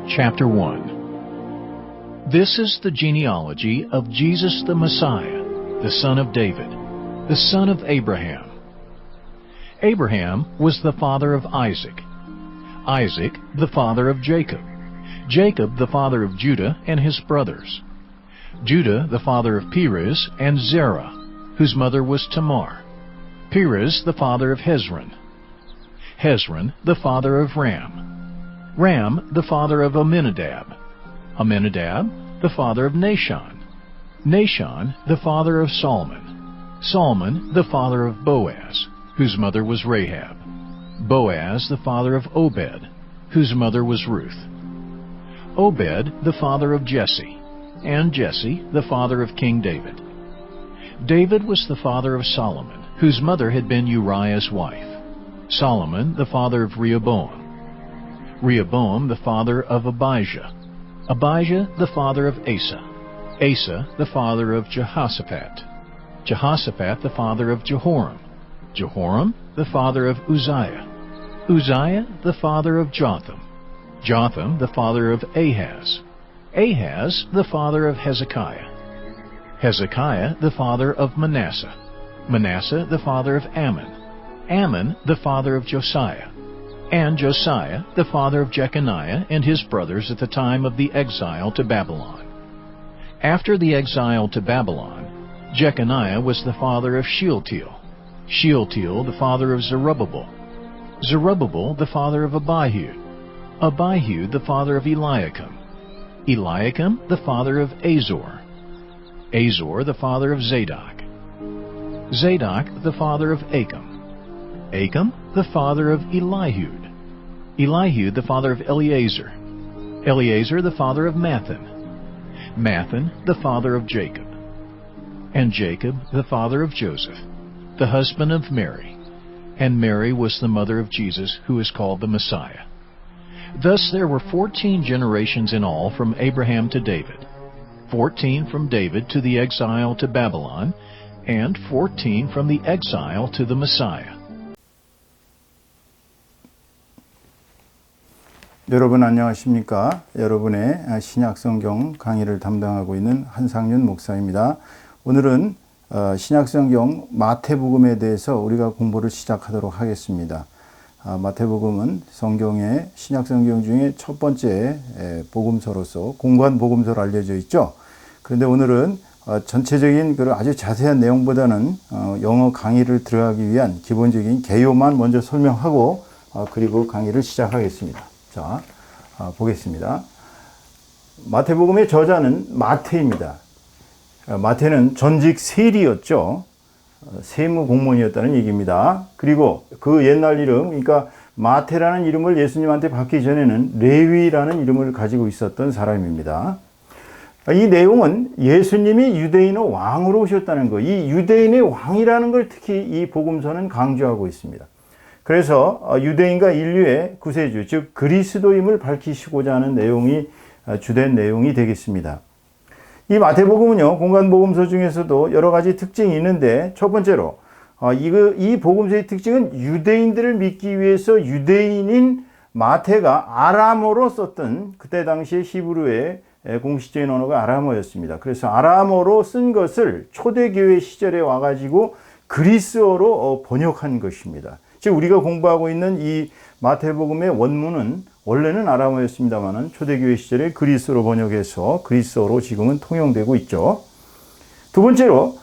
Chapter 1. This is the genealogy of Jesus the Messiah, the son of David, the son of Abraham. Abraham was the father of Isaac, Isaac the father of Jacob, Jacob the father of Judah and his brothers, Judah the father of Perez and Zerah, whose mother was Tamar, Perez the father of Hezron, Hezron the father of Ram, Ram the father of Amminadab, Amminadab the father of Nahshon, Nahshon the father of Salmon, Salmon the father of Boaz, whose mother was Rahab, Boaz the father of Obed, whose mother was Ruth, Obed the father of Jesse, and Jesse the father of King David. David was the father of Solomon, whose mother had been Uriah's wife, Solomon the father of Rehoboam, Rehoboam the father of Abijah, Abijah the father of Asa, Asa the father of Jehoshaphat, Jehoshaphat the father of Jehoram, Jehoram the father of Uzziah, Uzziah the father of Jotham, Jotham the father of Ahaz, Ahaz the father of Hezekiah, Hezekiah the father of Manasseh, Manasseh the father of Ammon, Ammon the father of Josiah, and Josiah the father of Jeconiah and his brothers at the time of the exile to Babylon. After the exile to Babylon, Jeconiah was the father of Shealtiel, Shealtiel the father of Zerubbabel, Zerubbabel the father of Abihud, Abihud the father of Eliakim, Eliakim the father of Azor, Azor the father of Zadok, Zadok the father of Achim, Achim the father of Elihud, Elihud the father of Eleazar, Eleazar the father of Matthan, Matthan the father of Jacob, and Jacob the father of Joseph, the husband of Mary, and Mary was the mother of Jesus, who is called the Messiah. Thus there were 14 generations in all from Abraham to David, 14 from David to the exile to Babylon, and 14 from the exile to the Messiah. 여러분 안녕하십니까? 여러분의 신약성경 강의를 담당하고 있는 한상윤 목사입니다. 오늘은 신약성경 마태복음에 대해서 우리가 공부를 시작하도록 하겠습니다. 마태복음은 성경의 신약성경 중에 첫 번째 복음서로서 공관 복음서로 알려져 있죠. 그런데 오늘은 전체적인 그런 아주 자세한 내용보다는 영어 강의를 들어가기 위한 기본적인 개요만 먼저 설명하고 그리고 강의를 시작하겠습니다. 자, 보겠습니다. 마태복음의 저자는 마태입니다. 마태는 전직 세리였죠. 세무 공무원이었다는 얘기입니다. 그리고 그 옛날 이름, 그러니까 마태라는 이름을 예수님한테 받기 전에는 레위라는 이름을 가지고 있었던 사람입니다. 이 내용은 예수님이 유대인의 왕으로 오셨다는 것, 이 유대인의 왕이라는 걸 특히 이 복음서는 강조하고 있습니다. 그래서 유대인과 인류의 구세주, 즉 그리스도임을 밝히시고자 하는 내용이 주된 내용이 되겠습니다. 이 마태복음은요, 공관복음서 중에서도 여러 가지 특징이 있는데 첫 번째로 이 복음서의 특징은 유대인들을 믿기 위해서 유대인인 마태가 아람어로 썼던, 그때 당시에 히브리의 공식적인 언어가 아람어였습니다. 그래서 아람어로 쓴 것을 초대교회 시절에 와가지고 그리스어로 번역한 것입니다. 즉 우리가 공부하고 있는 이 마태복음의 원문은 원래는 아람어였습니다만 초대교회 시절에 그리스어로 번역해서 그리스어로 지금은 통용되고 있죠. 두 번째로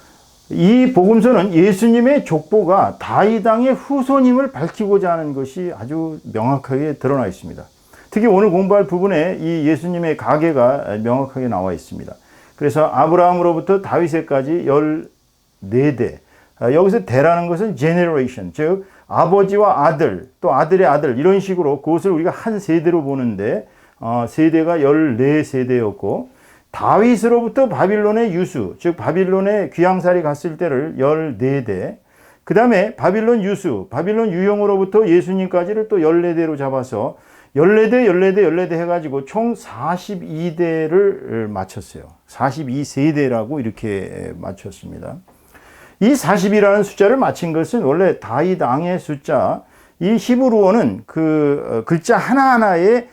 이 복음서는 예수님의 족보가 다윗 왕의 후손임을 밝히고자 하는 것이 아주 명확하게 드러나 있습니다. 특히 오늘 공부할 부분에 이 예수님의 가계가 명확하게 나와 있습니다. 그래서 아브라함으로부터 다윗에까지 14대, 여기서 대라는 것은 generation, 즉 아버지와 아들, 또 아들의 아들, 이런 식으로 그것을 우리가 한 세대로 보는데 세대가 14세대였고 다윗으로부터 바빌론의 유수, 즉 바빌론의 귀양살이 갔을 때를 14대, 그 다음에 바빌론 유수, 바빌론 유형으로부터 예수님까지를 또 14대로 잡아서 14대 해가지고 총 42대를 맞췄어요. 42세대라고 이렇게 맞췄습니다. 이 40이라는 숫자를 맞힌 것은 원래 다윗 왕의 숫자, 이 히브리어는 그 글자 하나하나에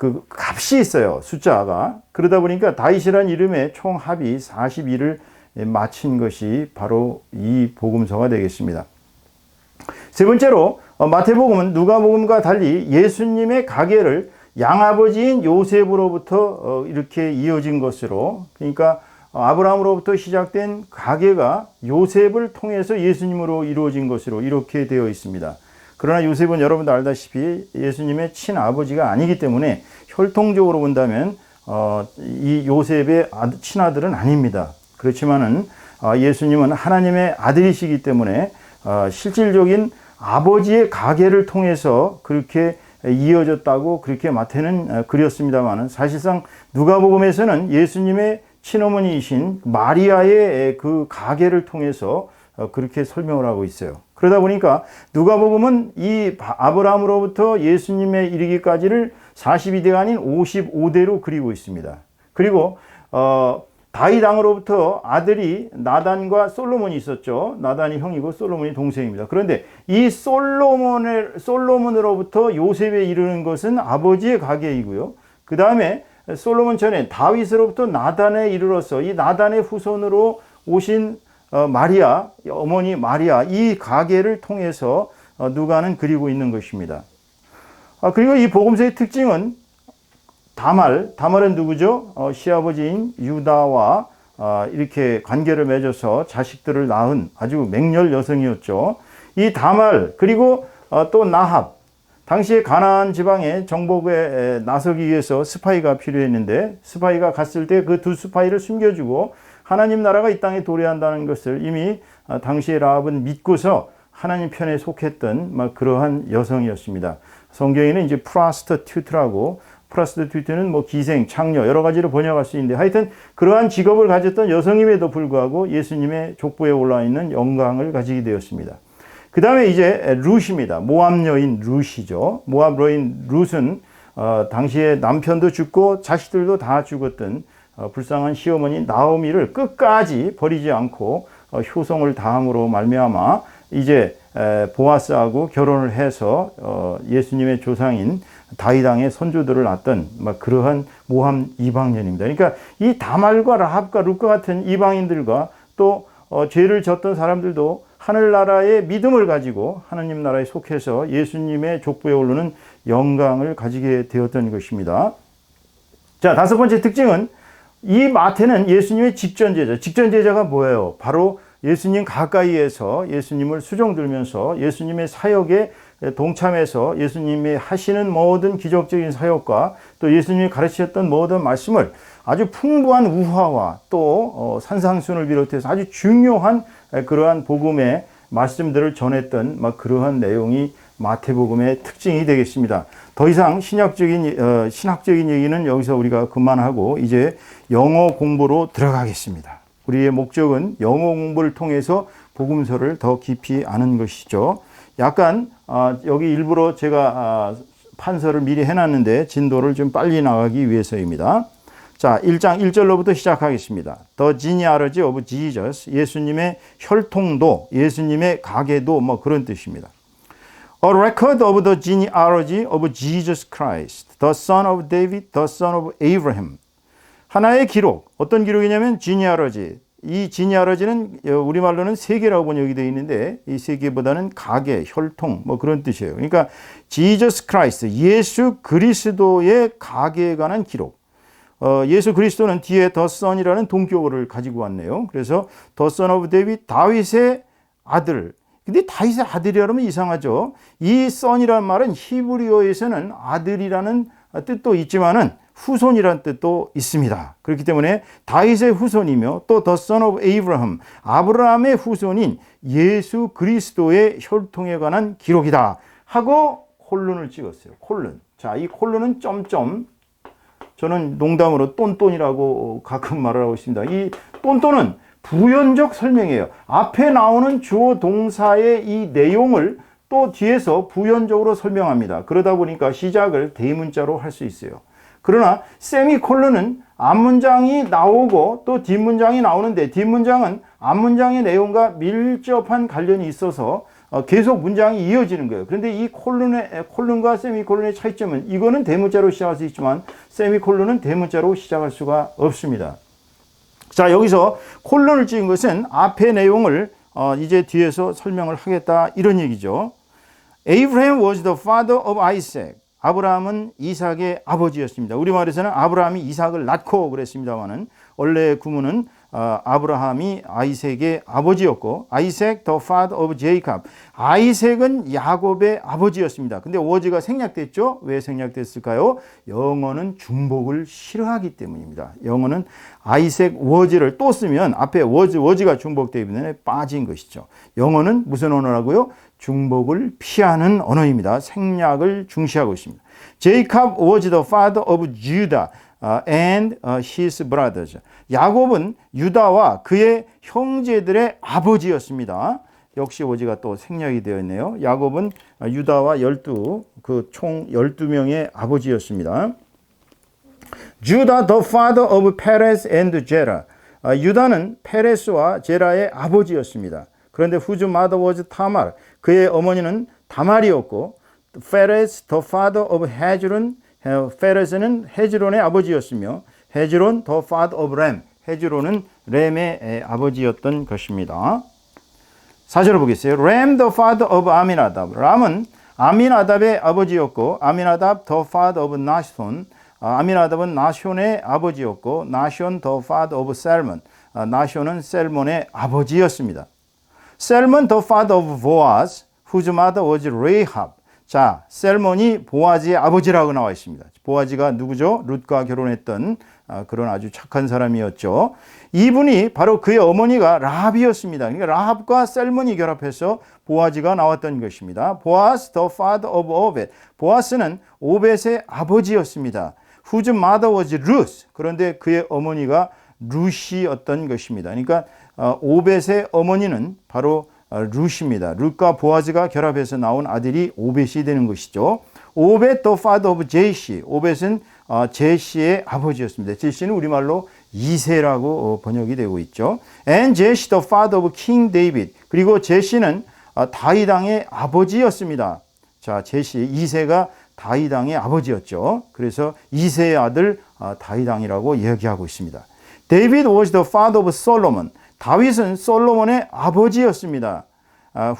그 값이 있어요. 숫자가. 그러다 보니까 다윗이라는 이름의 총 합이 42를 마친 것이 바로 이 복음서가 되겠습니다. 세 번째로 마태복음은 누가복음과 달리 예수님의 가계를 양아버지인 요셉으로부터 이렇게 이어진 것으로, 그러니까 아브라함으로부터 시작된 가계가 요셉을 통해서 예수님으로 이루어진 것으로 이렇게 되어 있습니다. 그러나 요셉은 여러분도 알다시피 예수님의 친아버지가 아니기 때문에 혈통적으로 본다면 이 요셉의 친아들은 아닙니다. 그렇지만은 예수님은 하나님의 아들이시기 때문에 실질적인 아버지의 가계를 통해서 그렇게 이어졌다고 그렇게 마태는 그렸습니다만은, 사실상 누가복음에서는 예수님의 친어머니이신 마리아의 그 가계를 통해서 그렇게 설명을 하고 있어요. 그러다 보니까 누가복음은 이 아브라함으로부터 예수님에 이르기까지를 42대가 아닌 55대로 그리고 있습니다. 그리고 다윗 왕으로부터 아들이 나단과 솔로몬이 있었죠. 나단이 형이고 솔로몬이 동생입니다. 그런데 이 솔로몬으로부터 요셉에 이르는 것은 아버지의 가계이고요. 그 다음에 솔로몬 전에 다윗으로부터 나단에 이르러서 이 나단의 후손으로 오신 마리아, 어머니 마리아, 이 가계를 통해서 누가는 그리고 있는 것입니다. 그리고 이 복음서의 특징은 다말은 누구죠? 시아버지인 유다와 이렇게 관계를 맺어서 자식들을 낳은 아주 맹렬 여성이었죠. 이 다말, 그리고 또 나합, 당시에 가나안 지방에 정복에 나서기 위해서 스파이가 필요했는데, 스파이가 갔을 때 그 두 스파이를 숨겨주고 하나님 나라가 이 땅에 도래한다는 것을 이미 당시에 라합은 믿고서 하나님 편에 속했던 그러한 여성이었습니다. 성경에는 이제 프라스티튜트는 뭐 기생, 창녀 여러 가지로 번역할 수 있는데, 하여튼 그러한 직업을 가졌던 여성임에도 불구하고 예수님의 족보에 올라 있는 영광을 가지게 되었습니다. 그 다음에 이제 룻입니다. 모압 여인 룻이죠. 모압 여인 룻은 당시에 남편도 죽고 자식들도 다 죽었던 불쌍한 시어머니 나오미를 끝까지 버리지 않고 효성을 다함으로 말미암아 이제 보아스하고 결혼을 해서 예수님의 조상인 다윗 왕의 손주들을 낳았던 그러한 모함 이방년입니다. 그러니까 이 다말과 라합과 룻과 같은 이방인들과 또 죄를 졌던 사람들도 하늘나라의 믿음을 가지고 하나님 나라에 속해서 예수님의 족보에 오르는 영광을 가지게 되었던 것입니다. 자, 다섯 번째 특징은 이 마태는 예수님의 직전 제자가 뭐예요? 바로 예수님 가까이에서 예수님을 수종들면서 예수님의 사역에 동참해서 예수님이 하시는 모든 기적적인 사역과 또 예수님이 가르치셨던 모든 말씀을 아주 풍부한 우화와 또 산상순을 비롯해서 아주 중요한 그러한 복음의 말씀들을 전했던 그러한 내용이 마태복음의 특징이 되겠습니다. 더 이상 신학적인 얘기는 여기서 우리가 그만하고 이제 영어 공부로 들어가겠습니다. 우리의 목적은 영어 공부를 통해서 복음서를 더 깊이 아는 것이죠. 약간 여기 일부러 제가 판서를 미리 해놨는데 진도를 좀 빨리 나가기 위해서입니다. 자, 1장 1절로부터 시작하겠습니다. The genealogy of Jesus, 예수님의 혈통도, 예수님의 가계도 그런 뜻입니다. A record of the genealogy of Jesus Christ, the son of David, the son of Abraham. 하나의 기록, 어떤 기록이냐면 genealogy. 이 genealogy는 우리말로는 세계라고 번역이 되어 있는데 이 세계보다는 가계, 혈통 그런 뜻이에요. 그러니까 Jesus Christ, 예수 그리스도의 가계에 관한 기록. 예수 그리스도는 뒤에 The Son이라는 동격어를 가지고 왔네요. 그래서 The Son of David, 다윗의 아들. 근데 다윗의 아들이라면 이상하죠. 이 Son이라는 말은 히브리어에서는 아들이라는 뜻도 있지만은 후손이라는 뜻도 있습니다. 그렇기 때문에 다윗의 후손이며 또 The Son of Abraham, 아브라함의 후손인 예수 그리스도의 혈통에 관한 기록이다 하고 콜론을 찍었어요. 콜론. 자, 이 콜론은 점점, 저는 농담으로 똔똔이라고 가끔 말을 하고 있습니다. 이 똔똔은 부연적 설명이에요. 앞에 나오는 주어 동사의 이 내용을 또 뒤에서 부연적으로 설명합니다. 그러다 보니까 시작을 대문자로 할 수 있어요. 그러나 세미콜론은 앞문장이 나오고 또 뒷문장이 나오는데 뒷문장은 앞문장의 내용과 밀접한 관련이 있어서 계속 문장이 이어지는 거예요. 그런데 이 콜론과 세미콜론의 차이점은 이거는 대문자로 시작할 수 있지만 세미콜론은 대문자로 시작할 수가 없습니다. 자, 여기서 콜론을 찍은 것은 앞의 내용을 이제 뒤에서 설명을 하겠다 이런 얘기죠. Abraham was the father of Isaac. 아브라함은 이삭의 아버지였습니다. 우리말에서는 아브라함이 이삭을 낳고 그랬습니다만은 원래 구문은 아브라함이 아이색의 아버지였고 아이색 the father of Jacob. 아이색은 야곱의 아버지였습니다. 근데 워즈가 생략됐죠? 왜 생략됐을까요? 영어는 중복을 싫어하기 때문입니다. 영어는 아이색 워즈를 또 쓰면 앞에 워즈가 중복되기 때문에 빠진 것이죠. 영어는 무슨 언어라고요? 중복을 피하는 언어입니다. 생략을 중시하고 있습니다. Jacob was the father of Judah and his brothers. 야곱은 유다와 그의 형제들의 아버지였습니다. 역시 워즈가 또 생략이 되어 있네요. 야곱은 유다와 총 12명의 아버지였습니다. Judah the father of Perez and Zerah. 유다는 페레스와 제라의 아버지였습니다. 그런데 whose mother was Tamar. 그의 어머니는 다말이었고 Perez the father of Hezron. 페레스는 헤즈론의 아버지였으며 헤즈론 the father of Ram. 헤즈론은 램의 아버지였던 것입니다. 4절을 보겠어요. Ram the father of Aminadab. 람은 아미나답의 아버지였고 아미나답 the father of Nashon. 아미나답은 나숀의 아버지였고 나숀 the father of Salmon. 나숀은 셀몬의 아버지였습니다. Salmon the father of Boaz, whose mother was Rahab. 자, 셀몬이 보아지의 아버지라고 나와 있습니다. 보아지가 누구죠? 룻과 결혼했던 그런 아주 착한 사람이었죠. 이분이 바로 그의 어머니가 라합이었습니다. 그러니까 라합과 셀몬이 결합해서 보아지가 나왔던 것입니다. 보아스 the father of Obed. 보아스는 오벳의 아버지였습니다. Whose mother was Ruth. 그런데 그의 어머니가 룻이었던 것입니다. 그러니까 오벳의 어머니는 바로 룻입니다. 룻과 보아즈가 결합해서 나온 아들이 오벳이 되는 것이죠. 오벳 the father of 제시. 오벳은 제시의 아버지였습니다. 제시는 우리말로 이세라고 번역이 되고 있죠. And 제시 the father of King David. 그리고 제시는 다윗 왕의 아버지였습니다. 자, 제시 이세가 다윗 왕의 아버지였죠. 그래서 이세의 아들 다윗 왕이라고 이야기하고 있습니다. David was the father of Solomon. 다윗은 솔로몬의 아버지였습니다.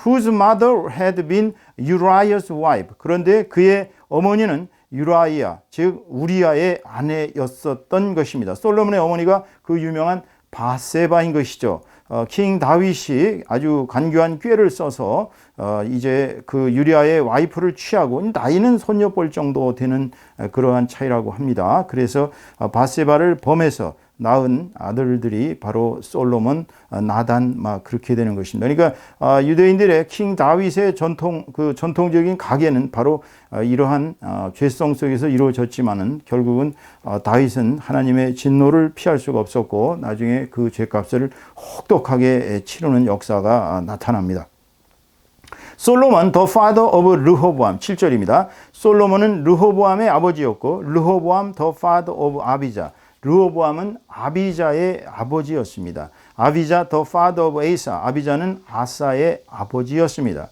Whose mother had been Uriah's wife. 그런데 그의 어머니는 유라이아, 즉 우리아의 아내였었던 것입니다. 솔로몬의 어머니가 그 유명한 바세바인 것이죠. 킹 다윗이 아주 간교한 꾀를 써서 이제 그 유리아의 와이프를 취하고 나이는 손녀볼 정도 되는 그러한 차이라고 합니다. 그래서 바세바를 범해서 낳은 아들들이 바로 솔로몬, 나단 막 그렇게 되는 것입니다. 그러니까 유대인들의 킹 다윗의 전통적인 가계는 바로 이러한 죄성 속에서 이루어졌지만은 결국은 다윗은 하나님의 진노를 피할 수가 없었고 나중에 그 죄값을 혹독하게 치르는 역사가 나타납니다. 솔로몬 the father of 르호보암 7절입니다. 솔로몬은 르호보암의 아버지였고 르호보암 the father of 아비자. 르호보암은 아비자의 아버지였습니다. 아비자 the father of 에이사. 아비자는 아사의 아버지였습니다.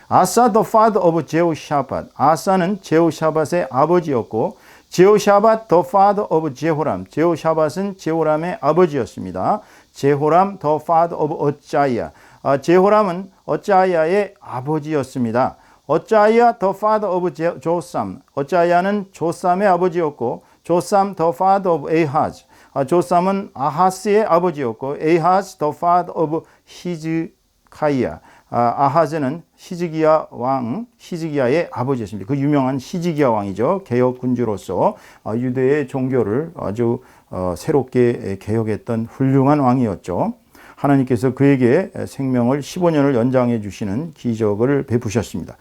아사 the father of 제호샤밧. 아사는 제호샤밧의 아버지였고 제호샤밧 the father of 제호람. 제호샤밧은 제호람의 아버지였습니다. 제호람 the father of 어짜이야. 제호람은 어짜이야의 아버지였습니다. 어짜이야 the father of 조삼. 어짜이야는 조삼의 아버지였고 조삼 the father of 에하즈. 조삼은 아하스의 아버지였고 에하즈 the father of 히즈카이야. 아하즈는 히즈기야의 아버지였습니다. 그 유명한 히즈기야 왕이죠. 개혁 군주로서 유대의 종교를 아주 새롭게 개혁했던 훌륭한 왕이었죠. 하나님께서 그에게 생명을 15년을 연장해 주시는 기적을 베푸셨습니다.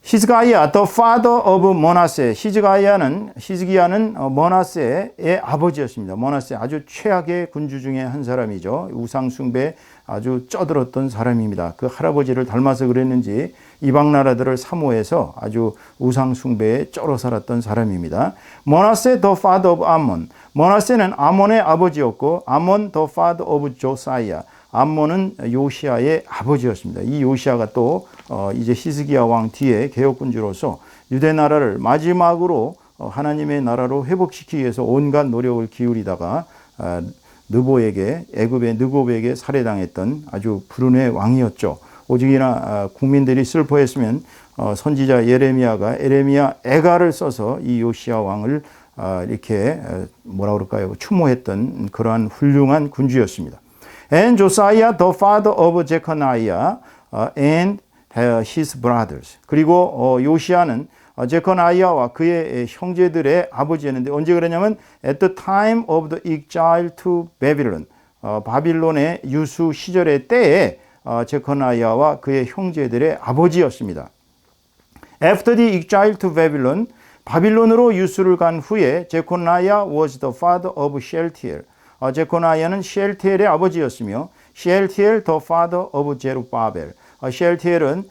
히즈기야 the father of 모나세. 히즈기야는 모나세의 아버지였습니다. 모나세 아주 최악의 군주 중에 한 사람이죠. 우상 숭배 아주 쩌들었던 사람입니다. 그 할아버지를 닮아서 그랬는지 이방 나라들을 사모해서 아주 우상 숭배에 쩔어 살았던 사람입니다. 모나세 the father of 아몬. 모나세는 아몬의 아버지였고 아몬 the father of 조사이야. 암몬은 요시아의 아버지였습니다. 이 요시아가 또 이제 히스기야 왕 뒤에 개혁군주로서 유대 나라를 마지막으로 하나님의 나라로 회복시키기 위해서 온갖 노력을 기울이다가 느보에게 애굽의 느곱에게 살해당했던 아주 불운의 왕이었죠. 오직이나 국민들이 슬퍼했으면 선지자 예레미야가 에레미야 애가를 써서 이 요시야 왕을 이렇게 뭐라 그럴까요? 추모했던 그러한 훌륭한 군주였습니다. And Josiah, the father of Jeconiah, and his brothers. 그리고 요시야는 제커나이아와 그의 형제들의 아버지였는데 언제 그러냐면 at the time of the exile to Babylon. 바빌론의 유수 시절의 때에 제커나이아와 그의 형제들의 아버지였습니다. After the exile to Babylon, 바빌론으로 유수를 간 후에 제코나이아 was the father of Shealtiel. 제코나이아는 셰알티엘의 아버지였으며 셰알티엘 the father of 제루바벨. 셰알티엘은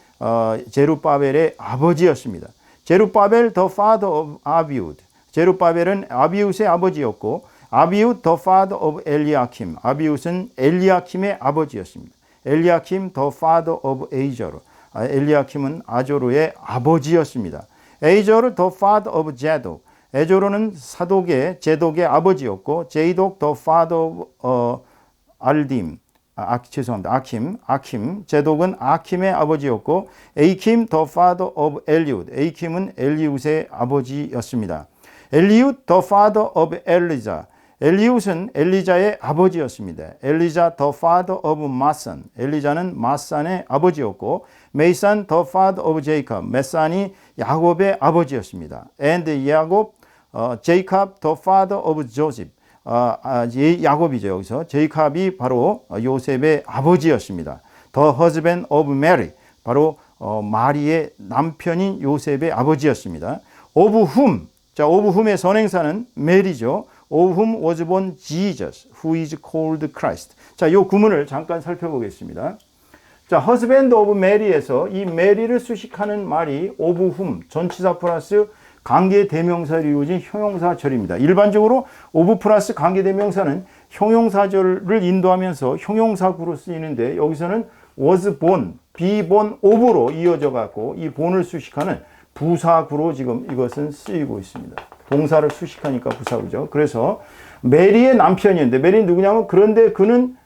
제루바벨의 아버지였습니다. 제루바벨 the father of 아비웃. 제루바벨은 아비웃의 아버지였고 아비웃 the father of 엘리야킴. 아비웃은 엘리야킴의 아버지였습니다. 엘리야킴 the father of 에이저르. 엘리야킴은 아조르의 아버지였습니다. 에이저르 the father of 제독. 에조르는 사독의 제독의 아버지였고 제이독 the father of 알딤. 아킴. 제독은 아킴의 아버지였고 에이킴 the father of 엘리웃. 에이킴은 엘리웃의 아버지였습니다. 엘리웃 the father of 엘리자. 엘리웃은 엘리자의 아버지였습니다. 엘리자 the father of 마산. 엘리자는 마산의 아버지였고 메이산 the father of 제이콥. 메산이 야곱의 아버지였습니다. And 야곱 제이콥 the father of 조셉. 야곱이죠. 여기서 제이콥이 바로 요셉의 아버지였습니다. The husband of Mary. 바로 마리의 남편인 요셉의 아버지였습니다. Of whom. 자, of whom의 선행사는 메리죠. Of whom was born Jesus, who is called Christ. 자, 이 구문을 잠깐 살펴보겠습니다. 자, husband of Mary에서 이 메리를 수식하는 말이 of whom, 전치사 플러스 관계대명사로 이루어진 형용사절입니다. 일반적으로 of 플러스 관계대명사는 형용사절을 인도하면서 형용사구로 쓰이는데 여기서는 was born, be born of로 이어져 갖고 이 born을 수식하는 부사구로 지금 이것은 쓰이고 있습니다. 동사를 수식하니까 부사구죠. 그래서 메리의 남편이었는데 메리는 누구냐면 그런데 그는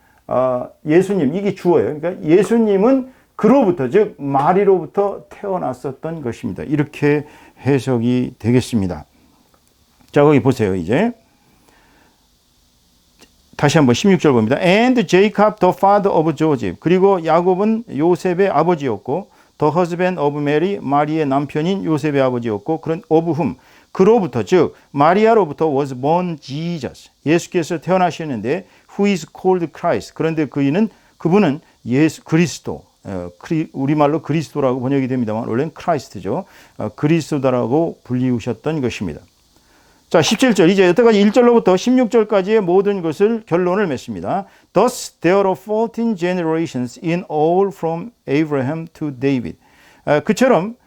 예수님, 이게 주어예요. 그러니까 예수님은 그로부터 즉 마리로부터 태어났었던 것입니다. 이렇게 해석이 되겠습니다. 자, 거기 보세요. 이제 다시 한번 16절 봅니다. And Jacob the father of Joseph. 그리고 야곱은 요셉의 아버지였고 the husband of Mary. 마리의 남편인 요셉의 아버지였고 그런 of whom. 그로부터 즉 마리아로부터 was born Jesus. 예수께서 태어나셨는데 who is called Christ. 그런데 그분은 예수 그리스도. 우리말로 그리스도라고 번역이 됩니다만 원래는 크라이스트죠. 그리스도다라고 불리우셨던 것입니다. 자, 17절 이제 여태까지 1절로부터 16절까지의 모든 것을 결론을 맺습니다. Thus there are 14 generations in all from Abraham to David. 그처럼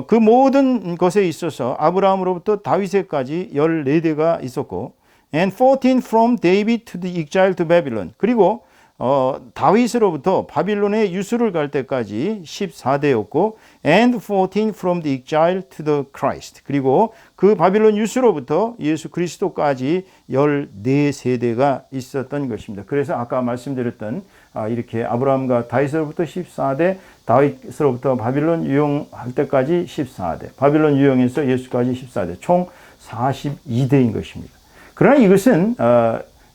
그 모든 것에 있어서 아브라함으로부터 다윗에까지 14대가 있었고 and 14 from David to the exile to Babylon. 그리고 다윗으로부터 바빌론의 유수를 갈 때까지 14대였고 and 14 from the exile to the Christ. 그리고 그 바빌론 유수로부터 예수 그리스도까지 14세대가 있었던 것입니다. 그래서 아까 말씀드렸던 이렇게 아브라함과 다윗으로부터 14대, 다윗으로부터 바빌론 유영할 때까지 14대, 바빌론 유영에서 예수까지 14대, 총 42대인 것입니다. 그러나 이것은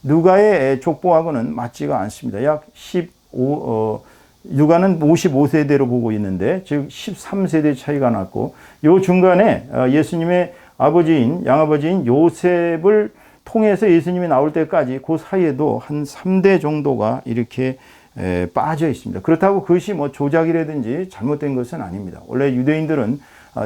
누가의 족보하고는 맞지가 않습니다. 약 15, 누가는 55세대로 보고 있는데, 즉 13세대 차이가 났고, 요 중간에 예수님의 아버지인, 양아버지인 요셉을 통해서 예수님이 나올 때까지 그 사이에도 한 3대 정도가 이렇게 빠져 있습니다. 그렇다고 그것이 뭐 조작이라든지 잘못된 것은 아닙니다. 원래 유대인들은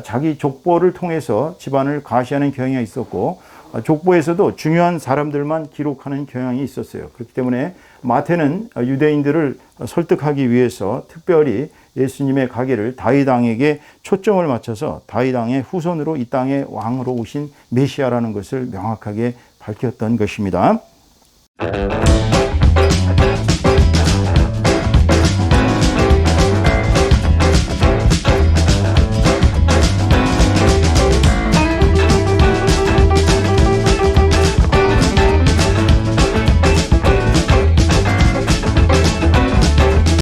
자기 족보를 통해서 집안을 과시하는 경향이 있었고, 족보에서도 중요한 사람들만 기록하는 경향이 있었어요. 그렇기 때문에 마태는 유대인들을 설득하기 위해서 특별히 예수님의 가계를 다윗 왕에게 초점을 맞춰서 다윗 왕의 후손으로 이 땅의 왕으로 오신 메시아라는 것을 명확하게 밝혔던 것입니다.